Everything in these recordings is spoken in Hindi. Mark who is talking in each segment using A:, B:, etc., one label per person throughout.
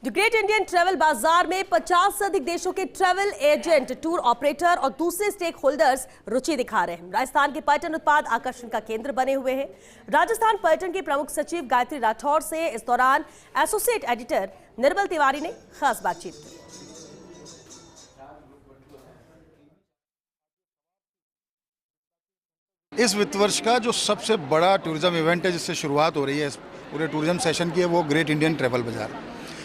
A: द ग्रेट इंडियन ट्रैवल बाजार में 50 से अधिक देशों के ट्रैवल एजेंट, टूर ऑपरेटर और दूसरे स्टेक होल्डर्स रुचि दिखा रहे हैं। राजस्थान के पर्यटन उत्पाद आकर्षण का केंद्र बने हुए हैं। राजस्थान पर्यटन के प्रमुख सचिव गायत्री राठौर से इस दौरान एसोसिएट एडिटर निर्मल तिवारी ने खास बातचीत की।
B: इस वित्त वर्ष का जो सबसे बड़ा टूरिज्म इवेंट है जिससे शुरुआत हो रही है पूरे टूरिज्म सेशन की है, वो ग्रेट इंडियन ट्रैवल बाजार।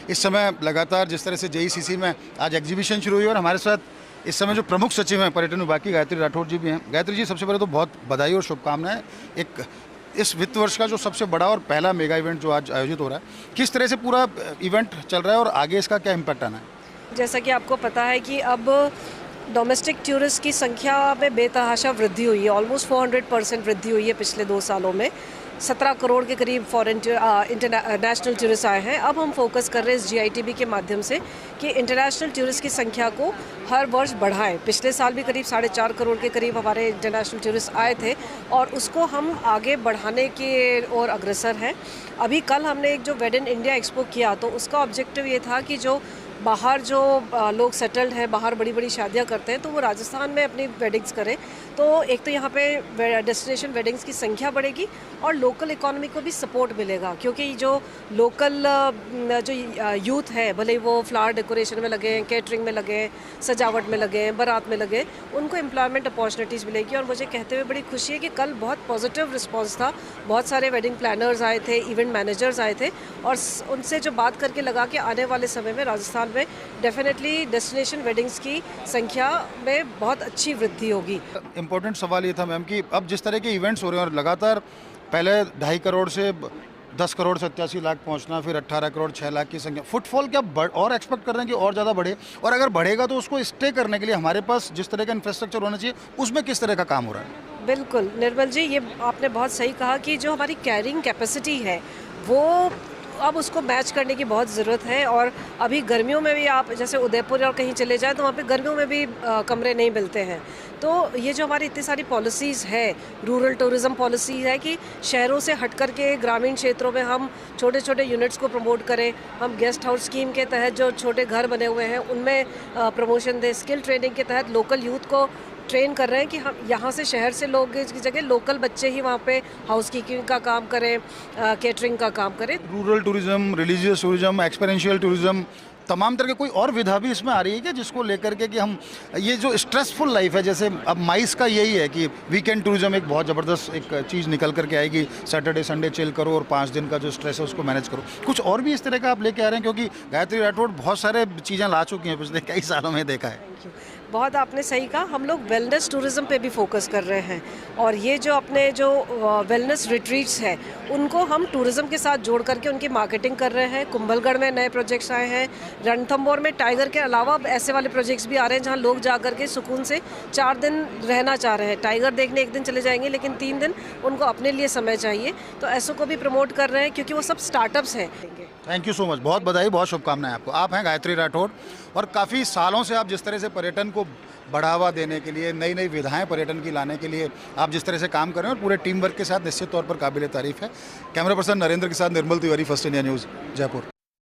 B: इस समय लगातार जिस तरह से जेईसीसी में आज एग्जीबिशन शुरू हुई और हमारे साथ इस समय जो प्रमुख सचिव हैं पर्यटन विभाग की गायत्री राठौर जी भी हैं। गायत्री जी, सबसे पहले तो बहुत बधाई और शुभकामनाएं। एक इस वित्त वर्ष का जो सबसे बड़ा और पहला मेगा इवेंट जो आज आयोजित हो रहा है, किस तरह से पूरा इवेंट चल रहा है और आगे इसका क्या इम्पैक्ट आना है?
C: जैसा कि आपको पता है कि अब डोमेस्टिक टूरिस्ट की संख्या में बेतहाशा वृद्धि हुई है। ऑलमोस्ट 400% वृद्धि हुई है पिछले 2 सालों में। 17 करोड़ के करीब फॉरेन इंटरनेशनल टूरिस्ट आए हैं। अब हम फोकस कर रहे हैं इस GITB के माध्यम से कि इंटरनेशनल टूरिस्ट की संख्या को हर वर्ष बढ़ाएं। पिछले साल भी करीब 4.5 करोड़ के करीब हमारे इंटरनेशनल टूरिस्ट आए थे और उसको हम आगे बढ़ाने की ओर अग्रसर हैं। अभी कल हमने एक जो वेड इन इंडिया एक्सपो किया, तो उसका ऑब्जेक्टिव ये था कि जो बाहर जो लोग सेटल्ड हैं, बाहर बड़ी बड़ी शादियां करते हैं, तो वो राजस्थान में अपनी वेडिंग्स करें। तो एक तो यहाँ पे डेस्टिनेशन वेडिंग्स की संख्या बढ़ेगी और लोकल इकोनॉमी को भी सपोर्ट मिलेगा, क्योंकि जो लोकल जो यूथ है, भले वो फ्लावर डेकोरेशन में लगे हैं, कैटरिंग में लगे हैं, सजावट में लगे हैं, बारात में लगे, उनको एम्प्लॉयमेंट अपॉर्चुनिटीज़ मिलेगी। और मुझे कहते हुए बड़ी खुशी है कि कल बहुत पॉजिटिव रिस्पॉन्स था। बहुत सारे वेडिंग प्लानर्स आए थे, इवेंट मैनेजर्स आए थे और उनसे जो बात करके लगा कि आने वाले समय में राजस्थान में डेफिनेटली डेस्टिनेशन वेडिंग्स की संख्या में बहुत अच्छी वृद्धि होगी।
B: इम्पोर्टेंट सवाल ये था मैम कि अब जिस तरह के इवेंट्स हो रहे हैं और लगातार पहले 2.5 करोड़ से 10 करोड़ 87 लाख पहुंचना, फिर 18 करोड़ 6 लाख की संख्या, फुटफॉल क्या और एक्सपेक्ट कर रहे हैं कि और ज़्यादा बढ़े? और अगर बढ़ेगा तो उसको स्टे करने के लिए हमारे पास जिस तरह का इंफ्रास्ट्रक्चर होना चाहिए, उसमें किस तरह का काम हो रहा है?
C: बिल्कुल निर्मल जी, ये आपने बहुत सही कहा कि जो हमारी कैरिंग कैपेसिटी है वो अब उसको मैच करने की बहुत ज़रूरत है। और अभी गर्मियों में भी आप जैसे उदयपुर और कहीं चले जाएं तो वहाँ पे गर्मियों में भी कमरे नहीं मिलते हैं। तो ये जो हमारी इतनी सारी पॉलिसीज़ है, रूरल टूरिज़्म पॉलिसी है कि शहरों से हट कर के ग्रामीण क्षेत्रों में हम छोटे छोटे यूनिट्स को प्रमोट करें। हम गेस्ट हाउस स्कीम के तहत जो छोटे घर बने हुए हैं उनमें प्रमोशन दें। स्किल ट्रेनिंग के तहत लोकल यूथ को ट्रेन कर रहे हैं कि हम यहाँ से शहर से लोग की जगह लोकल बच्चे ही वहाँ पे हाउस कीपिंग का काम करें, केटरिंग का काम करें।
B: Rural tourism, religious tourism, experiential tourism, तमाम तरह के कोई और विधा भी इसमें आ रही है क्या, जिसको लेकर के कि हम ये जो स्ट्रेसफुल लाइफ है, जैसे अब माइस का यही है कि वीकेंड टूरिज्म एक बहुत ज़बरदस्त एक चीज़ निकल करके आएगी, सैटरडे संडे चिल करो और 5 दिन का जो स्ट्रेस है उसको मैनेज करो। कुछ और भी इस तरह का आप लेके आ रहे हैं? क्योंकि गायत्री राठौर बहुत सारे चीज़ें ला चुकी हैं, पिछले कई सालों में देखा है।
C: थैंक यू, बहुत आपने सही कहा। हम लोग वेलनेस टूरिज्म पे भी फोकस कर रहे हैं और ये जो अपने जो वेलनेस रिट्रीट्स हैं उनको हम टूरिज्म के साथ जोड़ करके उनकी मार्केटिंग कर रहे हैं। कुंभलगढ़ में नए प्रोजेक्ट्स आए हैं। रणथंभौर में टाइगर के अलावा ऐसे वाले प्रोजेक्ट्स भी आ रहे हैं जहाँ लोग जा करके सुकून से 4 दिन रहना चाह रहे हैं। टाइगर देखने 1 दिन चले जाएंगे, लेकिन 3 दिन उनको अपने लिए समय चाहिए। तो ऐसों को भी प्रमोट कर रहे हैं क्योंकि वो सब स्टार्टअप्स हैं।
B: थैंक यू सो मच, बहुत बधाई, बहुत शुभकामनाएं आपको। आप हैं गायत्री राठौर और काफ़ी सालों से आप जिस तरह से पर्यटन को बढ़ावा देने के लिए, नई नई विधाएं पर्यटन की लाने के लिए आप जिस तरह से काम कर रहे हैं और पूरे टीम वर्क के साथ निश्चित तौर पर काबिल तारीफ है। कैमरा पर्सन नरेंद्र के साथ Nirmal Tiwari, first India news, Jaipur.